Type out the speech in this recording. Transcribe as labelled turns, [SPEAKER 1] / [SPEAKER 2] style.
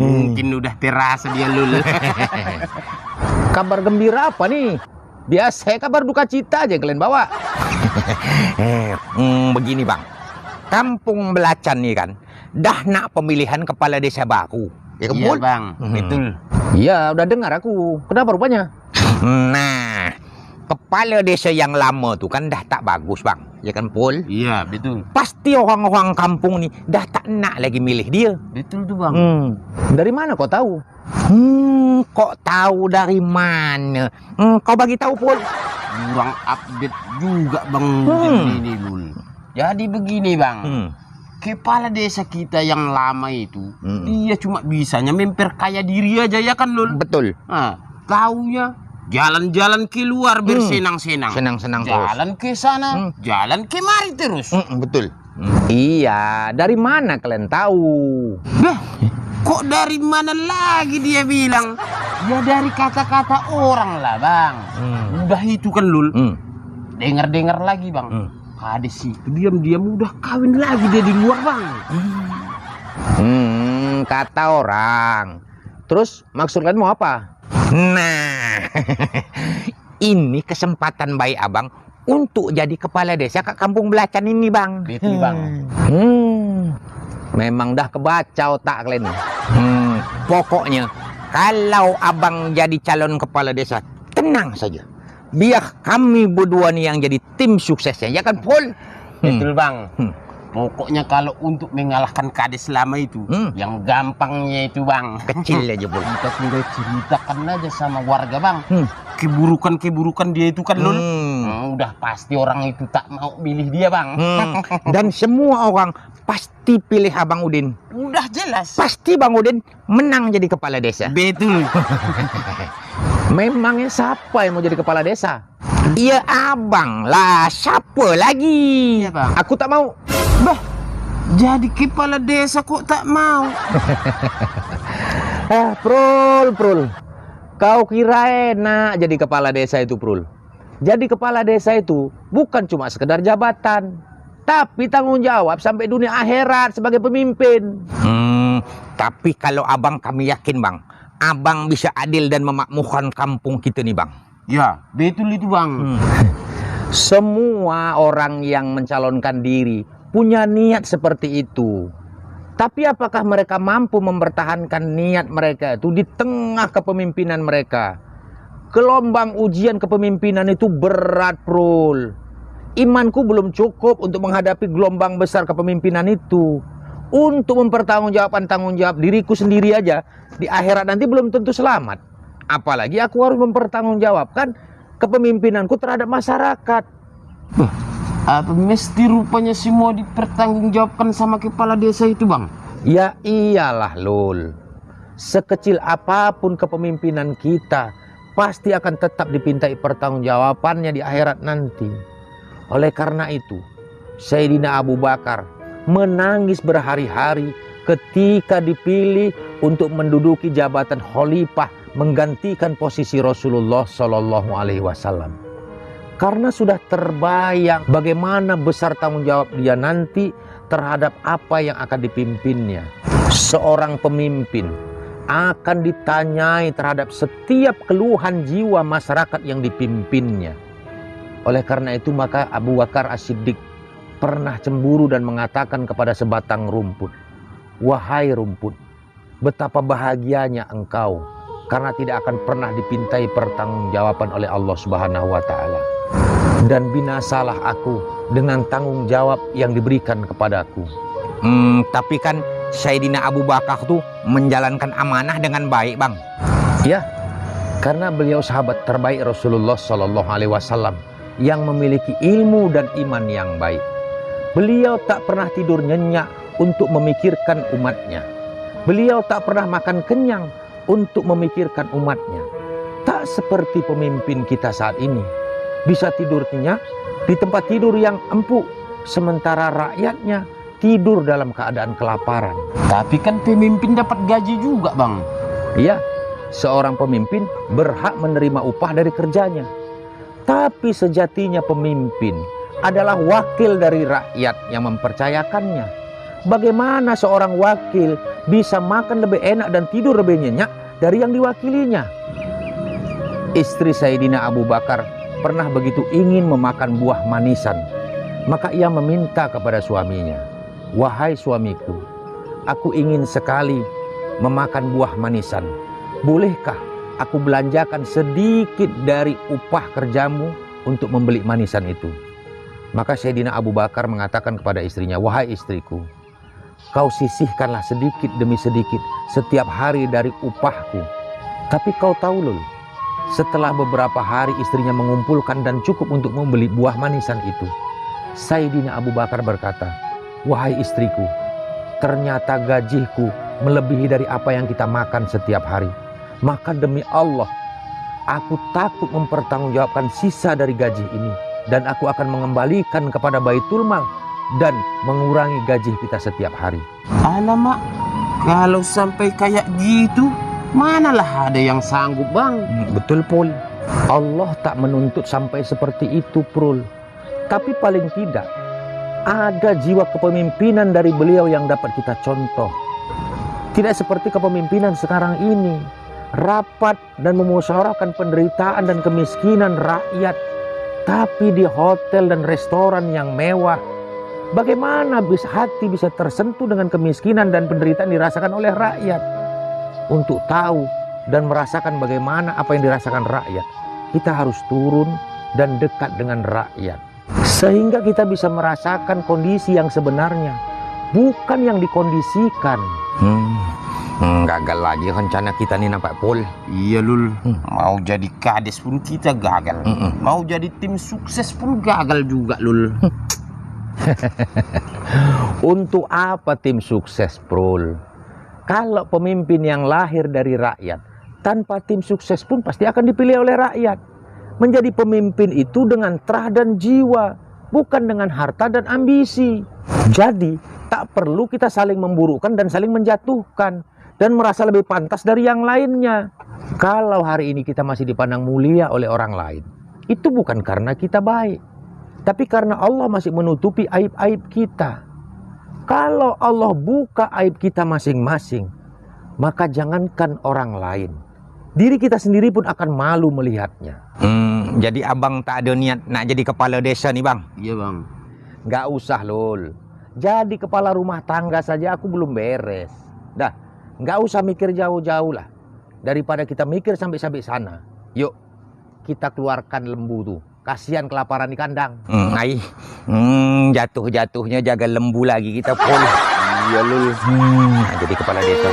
[SPEAKER 1] Mungkin udah terasa dia lulus.
[SPEAKER 2] Kabar gembira apa nih? Biasa kabar duka cita aja kalian bawa.
[SPEAKER 3] Begini bang, Kampung Belacan nih kan dah nak pemilihan kepala desa baru. Ya
[SPEAKER 1] Iya
[SPEAKER 3] kan,
[SPEAKER 1] bang, betul.
[SPEAKER 2] Iya, udah dengar aku. Kenapa rupanya?
[SPEAKER 3] Nah, kepala desa yang lama tuh kan dah tak bagus bang, ya kan Pul?
[SPEAKER 1] Iya betul.
[SPEAKER 3] Pasti orang-orang kampung nih dah tak nak lagi milih dia.
[SPEAKER 1] Betul tuh bang.
[SPEAKER 2] Dari mana kau tahu?
[SPEAKER 3] Kok tahu dari mana? Kau bagi tahu Pul?
[SPEAKER 1] Kurang update juga bang ini Lul. Jadi begini bang, kepala desa kita yang lama itu, dia cuma bisanya memperkaya diri aja ya kan Lul?
[SPEAKER 3] Betul.
[SPEAKER 1] Nah, taunya jalan-jalan keluar bersenang-senang.
[SPEAKER 3] Senang-senang terus.
[SPEAKER 1] Jalan ke sana, jalan kemari terus.
[SPEAKER 3] Betul.
[SPEAKER 2] Iya, dari mana kalian tahu?
[SPEAKER 1] Bah, kok dari mana lagi dia bilang? Ya dari kata-kata orang lah bang. Udah itu kan Lul. Dengar-dengar lagi bang. Ada sih, diam-diam udah kawin lagi dia di luar bang.
[SPEAKER 2] Kata orang. Terus maksud kalian mau apa?
[SPEAKER 3] Nah, ini kesempatan baik abang untuk jadi kepala desa ke Kampung Belacan ini bang.
[SPEAKER 1] Betul bang.
[SPEAKER 2] Memang dah kebaca otak kalian.
[SPEAKER 3] Pokoknya kalau abang jadi calon kepala desa, tenang saja. Biar kami berdua nih yang jadi tim suksesnya, ya kan Pul?
[SPEAKER 1] Betul bang. Pokoknya kalau untuk mengalahkan kades lama itu, yang gampangnya itu bang,
[SPEAKER 3] Kecil aja Pul.
[SPEAKER 1] kita tinggal ceritakan aja sama warga bang. Keburukan-keburukan dia itu kan Lul. Udah pasti orang itu tak mau milih dia bang.
[SPEAKER 3] Dan semua orang pasti pilih Abang Udin.
[SPEAKER 1] Udah jelas.
[SPEAKER 3] Pasti Bang Udin menang jadi kepala desa.
[SPEAKER 1] Betul.
[SPEAKER 2] Memangnya siapa yang mau jadi kepala desa?
[SPEAKER 3] Iya abang lah, siapa lagi?
[SPEAKER 1] Iya bang.
[SPEAKER 2] Aku tak mau.
[SPEAKER 1] Bah, jadi kepala desa kok tak mau?
[SPEAKER 2] Prul. Kau kira enak jadi kepala desa itu, Prul? Jadi kepala desa itu bukan cuma sekedar jabatan, tapi tanggung jawab sampai dunia akhirat sebagai pemimpin.
[SPEAKER 3] Tapi kalau abang kami yakin bang, abang bisa adil dan memakmurkan kampung kita nih bang.
[SPEAKER 1] Ya, betul itu bang.
[SPEAKER 2] Semua orang yang mencalonkan diri punya niat seperti itu. Tapi apakah mereka mampu mempertahankan niat mereka itu di tengah kepemimpinan mereka? Gelombang ujian kepemimpinan itu berat, Prul. Imanku belum cukup untuk menghadapi gelombang besar kepemimpinan itu. Untuk mempertanggungjawabkan tanggung jawab diriku sendiri aja, di akhirat nanti belum tentu selamat. Apalagi aku harus mempertanggungjawabkan kepemimpinanku terhadap masyarakat.
[SPEAKER 1] Apa mesti rupanya semua dipertanggungjawabkan sama kepala desa itu bang?
[SPEAKER 2] Ya iyalah Lul. Sekecil apapun kepemimpinan kita, pasti akan tetap dipintai pertanggungjawabannya di akhirat nanti. Oleh karena itu, Sayyidina Abu Bakar menangis berhari-hari ketika dipilih untuk menduduki jabatan khalifah menggantikan posisi Rasulullah Shallallahu Alaihi Wasallam. Karena sudah terbayang bagaimana besar tanggung jawab dia nanti terhadap apa yang akan dipimpinnya. Seorang pemimpin akan ditanyai terhadap setiap keluhan jiwa masyarakat yang dipimpinnya. Oleh karena itu maka Abu Bakar As-Siddiq pernah cemburu dan mengatakan kepada sebatang rumput, "Wahai rumput, betapa bahagianya engkau karena tidak akan pernah dipintai pertanggungjawaban oleh Allah Subhanahu wa taala. Dan binasalah aku dengan tanggung jawab yang diberikan kepadaku."
[SPEAKER 3] Tapi kan Sayyidina Abu Bakar tuh menjalankan amanah dengan baik bang.
[SPEAKER 2] Ya, karena beliau sahabat terbaik Rasulullah Shallallahu Alaihi Wasallam yang memiliki ilmu dan iman yang baik. Beliau tak pernah tidur nyenyak untuk memikirkan umatnya. Beliau tak pernah makan kenyang untuk memikirkan umatnya. Tak seperti pemimpin kita saat ini, bisa tidur nyenyak di tempat tidur yang empuk, sementara rakyatnya tidur dalam keadaan kelaparan.
[SPEAKER 1] Tapi kan pemimpin dapat gaji juga bang.
[SPEAKER 2] Iya, seorang pemimpin berhak menerima upah dari kerjanya. Tapi sejatinya pemimpin adalah wakil dari rakyat yang mempercayakannya. Bagaimana seorang wakil bisa makan lebih enak dan tidur lebih nyenyak dari yang diwakilinya? Istri Sayyidina Abu Bakar pernah begitu ingin memakan buah manisan. Maka ia meminta kepada suaminya, "Wahai suamiku, aku ingin sekali memakan buah manisan. Bolehkah aku belanjakan sedikit dari upah kerjamu untuk membeli manisan itu?" Maka Sayyidina Abu Bakar mengatakan kepada istrinya, "Wahai istriku, kau sisihkanlah sedikit demi sedikit setiap hari dari upahku. Tapi kau tahu loh, setelah beberapa hari istrinya mengumpulkan dan cukup untuk membeli buah manisan itu, Sayyidina Abu Bakar berkata, 'Wahai istriku, ternyata gajiku melebihi dari apa yang kita makan setiap hari. Maka demi Allah, aku takut mempertanggungjawabkan sisa dari gaji ini, dan aku akan mengembalikan kepada Baitul Mal dan mengurangi gaji kita setiap hari.'"
[SPEAKER 1] Alamak, kalau sampai kayak gitu, manalah ada yang sanggup, Bang.
[SPEAKER 2] Betul, Pul. Allah tak menuntut sampai seperti itu, Prul. Tapi paling tidak ada jiwa kepemimpinan dari beliau yang dapat kita contoh. Tidak seperti kepemimpinan sekarang ini, rapat dan memusyawarahkan penderitaan dan kemiskinan rakyat, tapi di hotel dan restoran yang mewah. Bagaimana hati bisa tersentuh dengan kemiskinan dan penderitaan dirasakan oleh rakyat? Untuk tahu dan merasakan bagaimana apa yang dirasakan rakyat, kita harus turun dan dekat dengan rakyat, sehingga kita bisa merasakan kondisi yang sebenarnya, bukan yang dikondisikan.
[SPEAKER 3] Gagal lagi rencana kita nih nampak, Pul.
[SPEAKER 1] Iya, Lul. Mau jadi kades pun kita gagal. Mau jadi tim sukses pun gagal juga, Lul.
[SPEAKER 2] Untuk apa tim sukses, Prul? Kalau pemimpin yang lahir dari rakyat, tanpa tim sukses pun pasti akan dipilih oleh rakyat. Menjadi pemimpin itu dengan terah dan jiwa, bukan dengan harta dan ambisi. Jadi, tak perlu kita saling memburukkan dan saling menjatuhkan dan merasa lebih pantas dari yang lainnya. Kalau hari ini kita masih dipandang mulia oleh orang lain, itu bukan karena kita baik, tapi karena Allah masih menutupi aib-aib kita. Kalau Allah buka aib kita masing-masing, maka jangankan orang lain, diri kita sendiri pun akan malu melihatnya.
[SPEAKER 3] Jadi abang tak ada niat nak jadi kepala desa nih, Bang?
[SPEAKER 1] Iya, Bang.
[SPEAKER 2] Gak usah, Lul. Jadi kepala rumah tangga saja aku belum beres. Dah, gak usah mikir jauh-jauh lah. Daripada kita mikir sampai sana, yuk kita keluarkan lembu tuh. Kasihan kelaparan di kandang.
[SPEAKER 3] Jatuh-jatuhnya jaga lembu lagi kita, Pul.
[SPEAKER 1] Iya, Lul.
[SPEAKER 3] Jadi kepala desa.